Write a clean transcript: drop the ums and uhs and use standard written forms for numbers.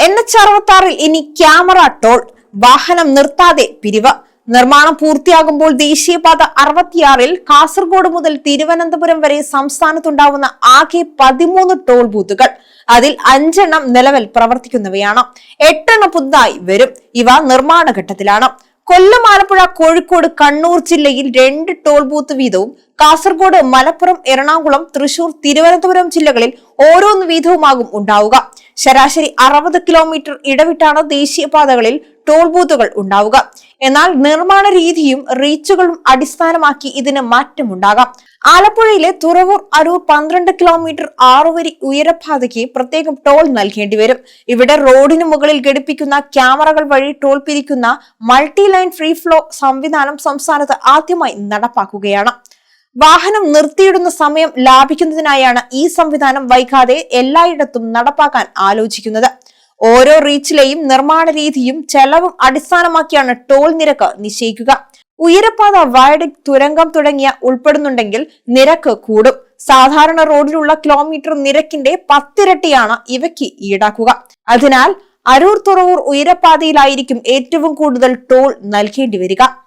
NH66 ഇനി camera toll, വാഹനം നിർത്താതെ പിരിവ്. നിർമ്മാണം പൂർത്തിയാകുമ്പോൾ ദേശീയപാത 66-ൽ കാസർഗോഡ് മുതൽ തിരുവനന്തപുരം വരെ സംസ്ഥാനത്തുണ്ടാവുന്ന ആകെ 13 ടോൾ ബൂത്തുകൾ. അതിൽ 5 എണ്ണം നിലവിൽ പ്രവർത്തിക്കുന്നവയാണ്, 8 എണ്ണം പുതുതായി വരും. ഇവ നിർമ്മാണ ഘട്ടത്തിലാണ്. കൊല്ലം, ആലപ്പുഴ, കോഴിക്കോട്, കണ്ണൂർ ജില്ലയിൽ 2 ടോൾ ബൂത്ത് വീതവും, കാസർഗോഡ്, മലപ്പുറം, എറണാകുളം, തൃശൂർ, തിരുവനന്തപുരം ജില്ലകളിൽ ഓരോന്ന് വീതവുമാകും ഉണ്ടാവുക. ശരാശരി 60 കിലോമീറ്റർ ഇടവിട്ടാണ് ദേശീയപാതകളിൽ ടോൾ ബൂത്തുകൾ ഉണ്ടാവുക. എന്നാൽ നിർമ്മാണ രീതിയും റീച്ചുകളും അടിസ്ഥാനമാക്കി ഇതിന് മാറ്റമുണ്ടാകാം. ആലപ്പുഴയിലെ തുറവൂർ അരൂർ 12 കിലോമീറ്റർ 6 വരി ഉയരപാതയ്ക്ക് പ്രത്യേകം ടോൾ നൽകേണ്ടി വരും. ഇവിടെ റോഡിന് മുകളിൽ ഘടിപ്പിക്കുന്ന ക്യാമറകൾ വഴി ടോൾ പിരിക്കുന്ന മൾട്ടി ലൈൻ ഫ്രീ ഫ്ലോ സംവിധാനം സംസ്ഥാനത്ത് ആദ്യമായി നടപ്പാക്കുകയാണ്. വാഹനം നിർത്തിയിടുന്ന സമയം ലാഭിക്കുന്നതിനായാണ് ഈ സംവിധാനം വൈകാതെ എല്ലായിടത്തും നടപ്പാക്കാൻ ആലോചിക്കുന്നത്. ഓരോ റീച്ചിലെയും നിർമ്മാണ രീതിയും ചെലവും അടിസ്ഥാനമാക്കിയാണ് ടോൾ നിരക്ക് നിശ്ചയിക്കുക. ഉയരപ്പാത, വയഡക്ട്, തുരങ്കം തുടങ്ങിയ ഉൾപ്പെടുന്നുണ്ടെങ്കിൽ നിരക്ക് കൂടും. സാധാരണ റോഡിലുള്ള കിലോമീറ്റർ നിരക്കിന്റെ 10 ഇരട്ടിയാണ് ഇവയ്ക്ക് ഈടാക്കുക. അതിനാൽ അരൂർ തുറവൂർ ഉയരപ്പാതയിലായിരിക്കും ഏറ്റവും കൂടുതൽ ടോൾ നൽകേണ്ടി വരിക.